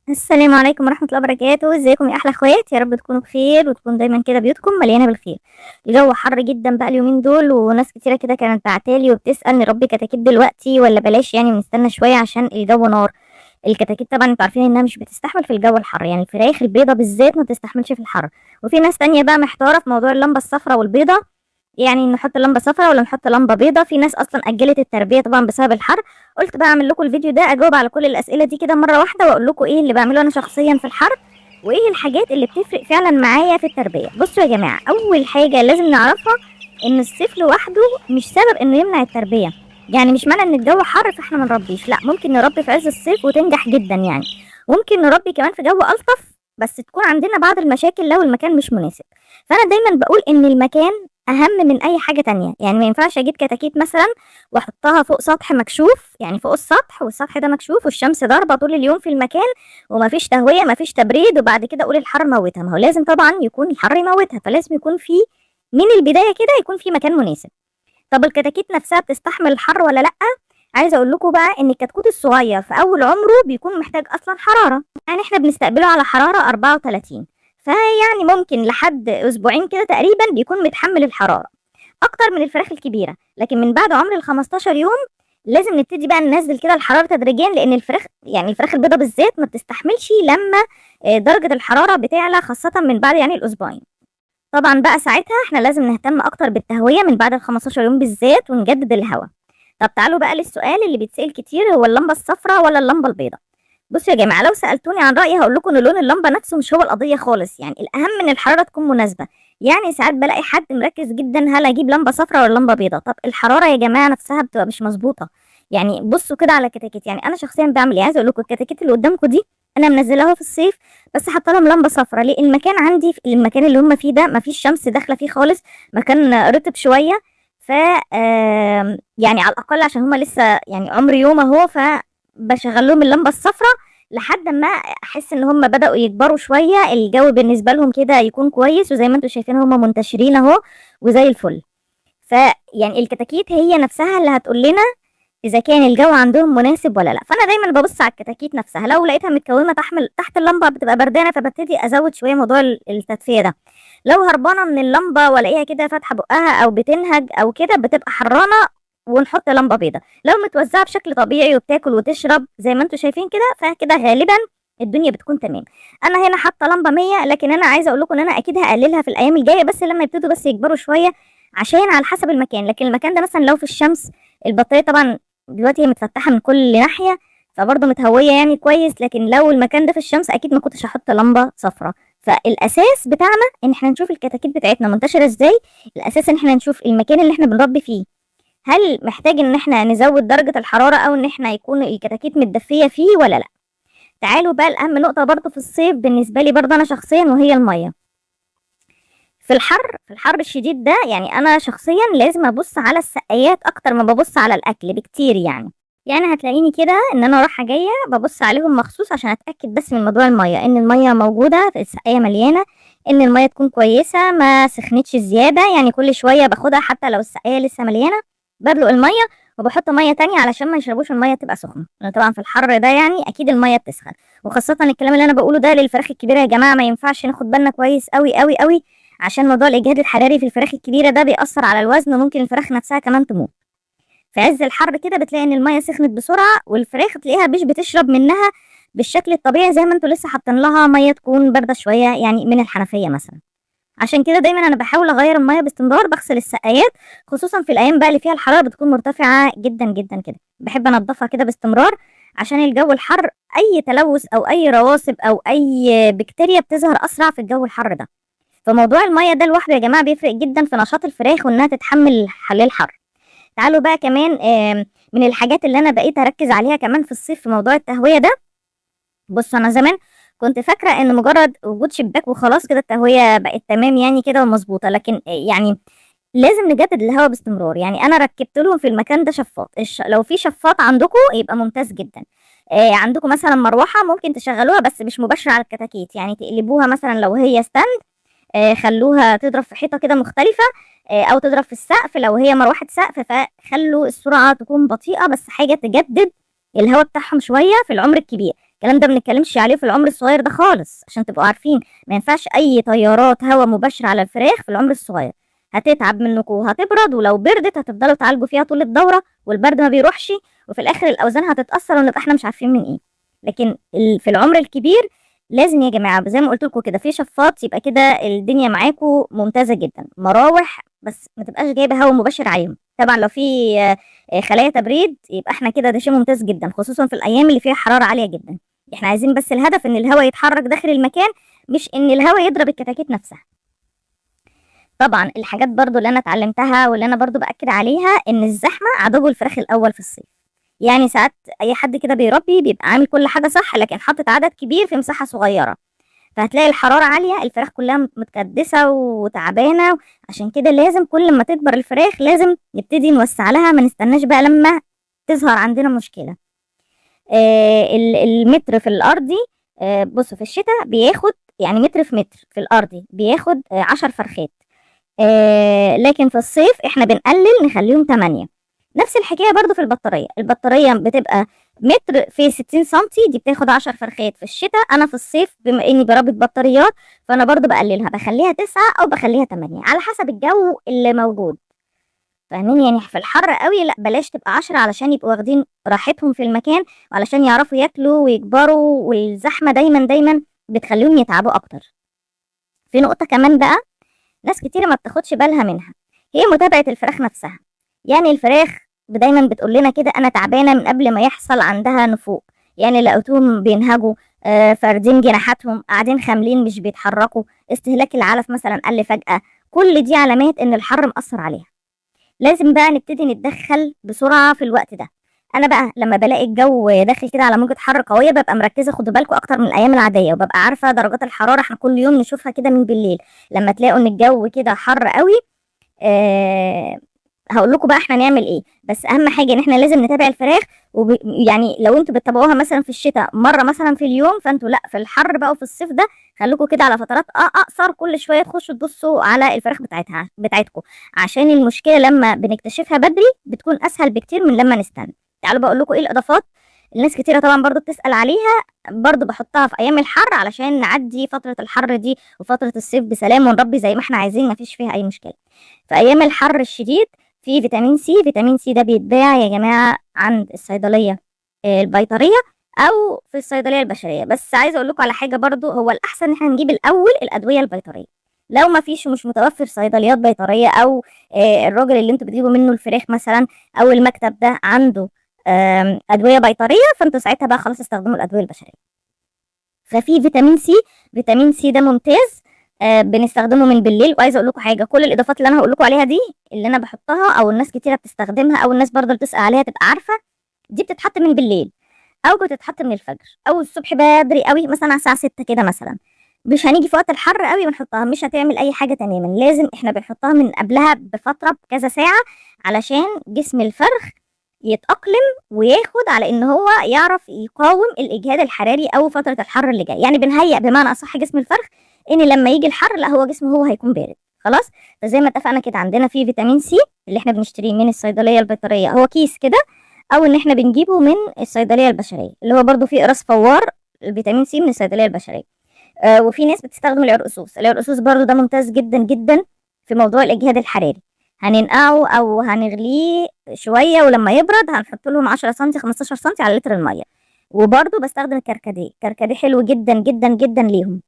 السلام عليكم ورحمة الله وبركاته، ازيكم يا احلى اخوات؟ يا رب تكونوا بخير وتكون دايما كده بيوتكم مليانة بالخير. الجو حر جدا بقى اليومين دول، وناس كتيرة كده كانت بعتالي وبتسأل نربي كتاكيت دلوقتي ولا بلاش، يعني ونستنى شوية عشان الجو نار. الكتاكيت طبعا انتوا عارفين انها مش بتستحمل في الجو الحر، يعني الفراخ البيضة بالذات ما بتستحملش في الحر. وفي ناس تانية بقى محتارة في موضوع اللمبة الصفراء والبيضة، يعني نحط لمبة صفرا ولا نحط لمبة بيضة. في ناس اصلا اجلت التربية طبعا بسبب الحر. قلت بقى اعمل لكم الفيديو ده اجاوب على كل الاسئلة دي كده مرة واحدة، واقول لكم ايه اللي بعمله انا شخصيا في الحر، وايه الحاجات اللي بتفرق فعلا معايا في التربية. بصوا يا جماعة، اول حاجة لازم نعرفها ان الصيف لوحده مش سبب انه يمنع التربية. يعني مش معنى ان الجو حر فاحنا ما نربيش، لا، ممكن نربي في عز الصيف وتنجح جدا يعني. ممكن نربي كمان في جو الطف، بس تكون عندنا بعض المشاكل لو المكان مش مناسب. فانا دايما بقول ان المكان اهم من اي حاجه تانية. يعني ما ينفعش اجيب كتاكيت مثلا واحطها فوق سطح مكشوف، يعني فوق السطح والسطح ده مكشوف والشمس ضاربه طول اليوم في المكان، ومفيش تهويه مفيش تبريد، وبعد كده اقول الحر موتها. ما هو لازم طبعا يكون الحر يموتها، فلازم يكون في من البدايه كده يكون في مكان مناسب. طب الكتاكيت نفسها بتستحمل الحر ولا لا؟ عايزه اقول لكم بقى ان الكتكوت الصغير في اول عمره بيكون محتاج اصلا حراره، يعني احنا بنستقبله على حراره 34. فيعني ممكن لحد اسبوعين كده تقريبا بيكون متحمل الحراره اكتر من الفراخ الكبيره. لكن من بعد عمر ال 15 يوم لازم نبتدي بقى ننزل كده الحراره تدريجيا، لان الفراخ يعني الفراخ البيضاء بالذات ما بتستحملش لما درجه الحراره بتعلى، خاصه من بعد يعني الاسبوعين. طبعا بقى ساعتها احنا لازم نهتم اكتر بالتهويه من بعد ال 15 يوم بالذات، ونجدد الهواء. طب تعالوا بقى للسؤال اللي بيتسأل كتير، هو اللمبه الصفراء ولا اللمبه البيضاء؟ بصوا يا جماعه، لو سالتوني عن رايي هقول لكم ان لون اللمبه نفسه مش هو القضيه خالص. يعني الاهم ان الحراره تكون مناسبه. يعني ساعات بلاقي حد مركز جدا هل اجيب لمبه صفراء ولا لمبه بيضاء. طب الحراره يا جماعه نفسها بتبقى مش مظبوطه. يعني بصوا كده على كتاكيت، يعني انا شخصيا بعمل ايه؟ عايزه اقول لكم الكتاكيت اللي قدامكم دي انا منزلاها في الصيف، بس حاطه لهم لمبه صفراء. ليه؟ المكان عندي في المكان اللي هم فيه ده مفيش شمس داخله فيه خالص، مكان رطب شويه. ف يعني على الاقل عشان هم لسه يعني عمر يوم اهو، فبشغل لهم اللمبه الصفراء لحد ما احس ان هم بداوا يكبروا شويه، الجو بالنسبه لهم كده يكون كويس، وزي ما انتم شايفين هم منتشرين اهو وزي الفل. فيعني الكتاكيت هي نفسها اللي هتقول لنا اذا كان الجو عندهم مناسب ولا لا. فانا دايما ببص على الكتاكيت نفسها، لو لقيتها متكومه تحت اللمبه بتبقى بردانه، فببتدي ازود شويه موضوع التدفئه ده. لو هربانه من اللمبه والاقيها كده فاتحه بقها او بتنهج او كده بتبقى حرانه، ونحط لمبه بيضه. لو متوزعه بشكل طبيعي وبتاكل وتشرب زي ما انتم شايفين كده، فكده غالبا الدنيا بتكون تمام. انا هنا حاطه لمبه 100، لكن انا عايزه اقول لكم ان انا اكيد هقللها في الايام الجايه، بس لما يبتدوا بس يكبروا شويه، عشان على حسب المكان. لكن المكان ده مثلا لو في الشمس، البطاريه طبعا دلوقتي هي متفتحه من كل ناحيه، فبرضه متهويه يعني كويس. لكن لو المكان ده في الشمس اكيد ما كنتش هحط لمبه صفراء. فالاساس بتاعنا ان احنا نشوف الكتاكيت بتاعتنا منتشره ازاي. الاساس ان احنا نشوف المكان اللي احنا بنربي فيه هل محتاج ان احنا نزود درجه الحراره، او ان احنا يكون الكتاكيت متدفيه فيه ولا لا. تعالوا بقى لاهم نقطه برضه في الصيف بالنسبه لي برضه انا شخصيا، وهي الميه. في الحر الشديد ده يعني انا شخصيا لازم ابص على السقايات اكتر ما ببص على الاكل بكتير يعني هتلاقيني كده ان انا رايحه جايه ببص عليهم مخصوص عشان اتاكد بس من موضوع الميه، ان الميه موجوده في السقايه مليانه، ان الميه تكون كويسه ما سخنتش زياده. يعني كل شويه باخدها حتى لو السقايه لسه مليانه، بدلق الميه وبحط ميه تانية علشان ما يشربوش الميه تبقى سخنه، لان طبعا في الحر ده يعني اكيد الميه بتسخن. وخاصه الكلام اللي انا بقوله ده للفراخ الكبيره يا جماعه، ما ينفعش ناخد بالنا كويس قوي قوي قوي، عشان موضوع الاجهاد الحراري في الفراخ الكبيره ده بيأثر على الوزن، وممكن الفراخ نفسها كمان تموت. في عز الحر كده بتلاقي ان الميه سخنت بسرعه، والفراخ تلاقيها مش بتشرب منها بالشكل الطبيعي زي ما انتوا لسه حاطين لها ميه تكون بارده شويه يعني من الحنفيه مثلا. عشان كده دايما انا بحاول اغير الميه باستمرار، بغسل السقايات خصوصا في الايام بقى اللي فيها الحراره بتكون مرتفعه جدا جدا كده، بحب انضفها كده باستمرار عشان الجو الحر اي تلوث او اي رواسب او اي بكتيريا بتظهر اسرع في الجو الحر ده. فموضوع الميه ده لوحده يا جماعه بيفرق جدا في نشاط الفراخ وانها تتحمل حلال الحر. تعالوا بقى كمان من الحاجات اللي انا بقيت اركز عليها كمان في الصيف في موضوع التهويه ده. بص انا زمان كنت فاكره ان مجرد وجود شباك وخلاص كده التهويه بقت تمام يعني كده ومظبوطه، لكن يعني لازم نجدد الهواء باستمرار. يعني انا ركبت لهم في المكان ده شفاط، لو في شفاط عندكم يبقى ممتاز جدا. عندكم مثلا مروحه ممكن تشغلوها بس مش مباشره على الكتاكيت، يعني تقلبوها مثلا لو هي ستاند، خلوها تضرب في حيطه كده مختلفه، او تضرب في السقف لو هي مروحه سقف، فخلوا السرعه تكون بطيئه بس حاجه تجدد الهواء بتاعهم شويه في العمر الكبير. الكلام ده بنتكلمش عليه في العمر الصغير ده خالص، عشان تبقوا عارفين ما ينفعش اي تيارات هواء مباشره على الفراخ في العمر الصغير. هتتعب منكم وهتبرد، ولو بردت هتفضلوا تعالجوا فيها طول الدوره، والبرد ما بيروحش، وفي الاخر الاوزان هتتاثر ونبقى احنا مش عارفين من ايه. لكن في العمر الكبير لازم يا جماعه زي ما قلت لكم كده في شفاط، يبقى كده الدنيا معاكم ممتازه جدا. مراوح بس ما تبقاش جايبه هواء مباشر عليهم. طبعا لو في خلايا تبريد يبقى احنا كده ده شيء ممتاز جدا، خصوصا في الايام اللي فيها حراره عاليه جدا. احنا عايزين بس الهدف ان الهواء يتحرك داخل المكان، مش ان الهواء يضرب الكتاكيت نفسها. طبعا الحاجات برضو اللي انا اتعلمتها واللي انا برضو باكد عليها ان الزحمه عدو الفراخ الاول في الصيف. يعني ساعات اي حد كده بيربي بيبقى عامل كل حاجه صح، لكن حاطط عدد كبير في مساحه صغيره، فهتلاقي الحراره عاليه، الفراخ كلها متكدسه وتعبانه. عشان كده لازم كل ما تكبر الفراخ لازم نبتدي نوسع لها، ما نستناش بقى لما تظهر عندنا مشكله. المتر في الارضي، بصوا في الشتاء بياخد يعني متر في متر في الارضي بياخد 10 فرخات، لكن في الصيف احنا بنقلل نخليهم 8. نفس الحكايه برضو في البطاريه. البطاريه بتبقى متر في 60 سنتي، دي بتاخد 10 فرخات في الشتاء. انا في الصيف بما اني بربط بطاريات فانا برضو بقللها، بخليها 9 او بخليها 8 على حسب الجو اللي موجود. فاهمين؟ يعني في الحر قوي لا بلاش تبقى 10 علشان يبقوا واخدين راحتهم في المكان، وعلشان يعرفوا ياكلوا ويكبروا، والزحمه دايما دايما بتخليهم يتعبوا اكتر. في نقطه كمان بقى ناس كتير ما بتاخدش بالها منها، هي متابعة الفراخ نفسها. يعني الفراخ دايما بتقول لنا كده انا تعبانة من قبل ما يحصل عندها نفوق. يعني لقيتهم بينهجوا، فاردين جناحاتهم، قاعدين خاملين مش بيتحركوا، استهلاك العلف مثلا قل فجأة، كل دي علامات ان الحر مأثر عليها. لازم بقى نبتدي نتدخل بسرعة في الوقت ده. انا بقى لما بلاقي الجو داخل كده على موجة حر قوية ببقى مركزة، خدوا بالكم، اكتر من الايام العادية، وببقى عارفة درجات الحرارة. احنا كل يوم نشوفها كده من بالليل. لما تلاقوا ان الجو كده حر قوي، آه هقول لكم بقى احنا نعمل ايه. بس اهم حاجه ان احنا لازم نتابع الفراخ. يعني لو انتوا بتتابعوها مثلا في الشتاء مره مثلا في اليوم، فانتوا لا في الحر بقى وفي الصيف ده خليكم كده على فترات اقصر، كل شويه تخشوا تبصوا على الفراخ بتاعتكم، عشان المشكله لما بنكتشفها بدري بتكون اسهل بكتير من لما نستنى. تعالوا بقول لكم ايه الاضافات. الناس كتيره طبعا برضو بتسال عليها، برضو بحطها في ايام الحر علشان نعدي فتره الحر دي وفتره الصيف بسلام ونربي زي ما احنا عايزين، مفيش فيها اي مشكله. في ايام الحر الشديد في فيتامين سي. فيتامين سي ده بيتباع يا جماعه عند الصيدليه البيطريه او في الصيدليه البشريه. بس عايزه اقول لكم على حاجه برضو، هو الاحسن ان احنا نجيب الاول الادويه البيطريه. لو ما فيش ومش متوفر صيدليات بيطريه، او الراجل اللي انتوا بتجيبوا منه الفراخ مثلا او المكتب ده عنده ادويه بيطريه، فانتوا ساعتها بقى خلاص استخدموا الادويه البشريه. ففي فيتامين سي. فيتامين سي ده ممتاز، بنستخدمه من بالليل. وعايزه اقول لكم حاجه، كل الاضافات اللي انا هقول لكم عليها دي اللي انا بحطها او الناس كتيره بتستخدمها او الناس برضه اللي بتسال عليها تبقى عارفه، دي بتتحط من بالليل او بتتحط من الفجر او الصبح بدري قوي، مثلا على الساعه 6 كده مثلا. مش هنيجي في وقت الحر قوي ونحطها، مش هتعمل اي حاجه تماما. لازم احنا بنحطها من قبلها بفتره بكذا ساعه علشان جسم الفرخ يتأقلم وياخد على ان هو يعرف يقاوم الاجهاد الحراري او فتره الحر اللي جاي. يعني بنهيئ بمعنى اصح جسم الفرخ ان لما يجي الحر لا هو جسمه هو هيكون بارد خلاص. فزي ما اتفقنا كده عندنا في فيتامين سي اللي احنا بنشتريه من الصيدليه البيطريه، هو كيس كده، او ان احنا بنجيبه من الصيدليه البشريه اللي هو برضو فيه قراص فوار الفيتامين سي من الصيدليه البشريه. وفي ناس بتستخدم العرقسوس. العرقسوس برضو ده ممتاز جدا جدا في موضوع الاجهاد الحراري. هننقعه او هنغليه شويه، ولما يبرد هنحط لهم 10 سم 15 سم على لتر الميه. وبرضو بستخدم الكركديه. الكركديه حلو جدا جدا جدا ليهم،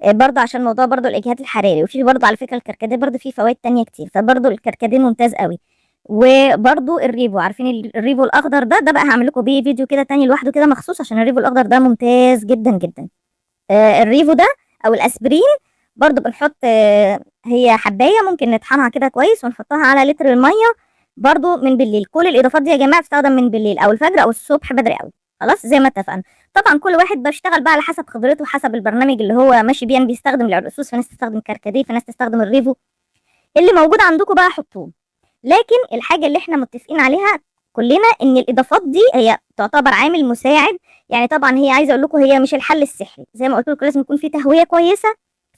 برضو عشان موضوع برضو الاجهاد الحراري. وفي برضو على فكره الكركديه برضو فيه فوائد تانية كتير، فبرضو الكركديه ممتاز قوي. وبرضو الريفو، عارفين الريفو الاخضر ده بقى هعمل لكم بيه فيديو كده تاني لوحده كده مخصوص، عشان الريفو الاخضر ده ممتاز جدا جدا. الريفو ده او الاسبرين برضو بنحط، هي حبايه ممكن نطحنها كده كويس ونحطها على لتر الميه برضو من بالليل. كل الاضافات دي يا جماعه بتستخدم من بالليل او الفجر او الصبح بدري قوي خلاص زي ما اتفقنا. طبعا كل واحد بيشتغل بقى على حسب خبرته وحسب البرنامج اللي هو ماشي بيه. بيستخدم العرقسوس، في ناس تستخدم كركديه، في ناس تستخدم الريفو، اللي موجود عندكم بقى حطوه. لكن الحاجه اللي احنا متفقين عليها كلنا ان الاضافات دي هي تعتبر عامل مساعد. يعني طبعا هي عايزه اقول لكم هي مش الحل السحري، زي ما قلت لكم لازم يكون في تهويه كويسه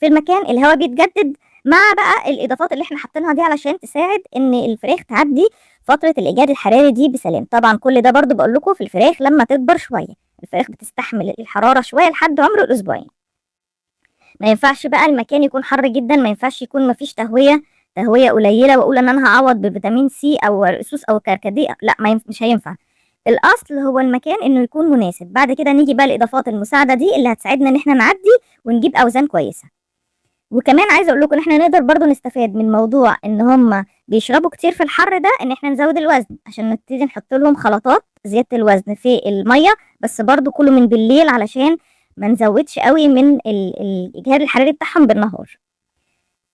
في المكان، الهواء بيتجدد مع بقى الاضافات اللي احنا حاطينها دي علشان تساعد ان الفراخ تعدي فتره الايجاد الحراري دي بسلام. طبعا كل ده برضو بقول لكم في الفراخ لما تكبر شويه، الفراخ بتستحمل الحراره شويه لحد عمر الاسبوعين. ما ينفعش بقى المكان يكون حر جدا، ما ينفعش يكون ما فيش تهويه قليله واقول ان انا هعوض بفيتامين سي او رصوص او كركديه، لا مش هينفع. الاصل هو المكان انه يكون مناسب. بعد كده نيجي بقى الاضافات المساعده دي اللي هتساعدنا ان احنا نعدي ونجيب اوزان كويسه. وكمان عايزه اقول لكم ان احنا نقدر برضو نستفاد من موضوع ان هم بيشربوا كتير في الحر ده، ان احنا نزود الوزن عشان نبتدي نحط لهم خلطات زياده الوزن في الميه، بس برضو كله من بالليل علشان ما نزودش قوي من الاجهاد الحراري بتاعهم بالنهار.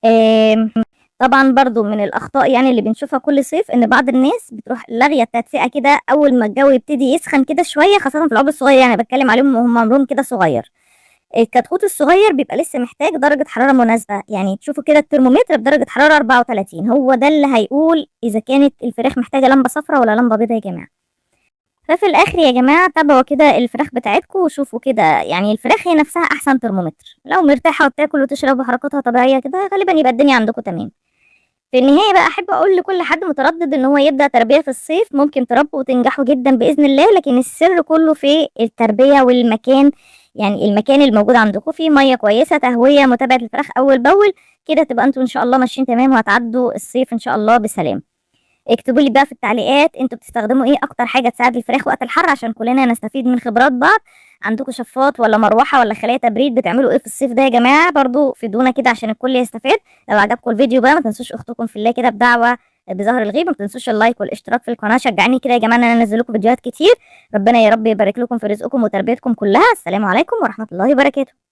آم، طبعا برضو من الاخطاء يعني اللي بنشوفها كل صيف ان بعض الناس بتروح لاغيه التدفئه كده اول ما الجو يبتدي يسخن كده شويه، خاصه في العمر الصغير، يعني بتكلم عليهم وهم عمرهم كده صغير. الكتكوت الصغير بيبقى لسه محتاج درجة حرارة مناسبة، يعني تشوفوا كده الترمومتر بدرجة حرارة 34، هو ده اللي هيقول إذا كانت الفراخ محتاجة لمبة صفراء ولا لمبة بيضاء يا جماعة. ففي الآخر يا جماعة تابعوا كده الفراخ بتاعتكم وشوفوا كده، يعني الفراخ هي نفسها أحسن ترمومتر، لو مرتاحة وبتاكل وتشرب وحركاتها طبيعية كده غالبا يبقى الدنيا عندكم تمام. في النهاية بقى أحب أقول لكل حد متردد إن هو يبدأ تربية في الصيف، ممكن تربوا وتنجحوا جدا بإذن الله، لكن السر كله في التربية والمكان. يعني المكان الموجود عندكم فيه مية كويسة، تهوية، متابعة الفراخ أول بأول، كده تبقى انتوا إن شاء الله ماشيين تمام وهتعدوا الصيف إن شاء الله بسلام. اكتبوا لي بقى في التعليقات انتوا بتستخدموا ايه اكتر حاجه تساعد الفراخ وقت الحر عشان كلنا نستفيد من خبرات بعض. عندكم شفاط ولا مروحه ولا خلايا تبريد؟ بتعملوا ايه في الصيف ده يا جماعه؟ برضو فيدونا كده عشان الكل يستفاد. لو عجبكم الفيديو بقى ما تنسوش اختكم في الله كده بدعوه بظهر الغيب، ما تنسوش اللايك والاشتراك في القناه، شجعيني كده يا جماعه ان انا انزل لكم فيديوهات كتير. ربنا يا رب يبارك لكم في رزقكم وتربيتكم كلها. السلام عليكم ورحمه الله وبركاته.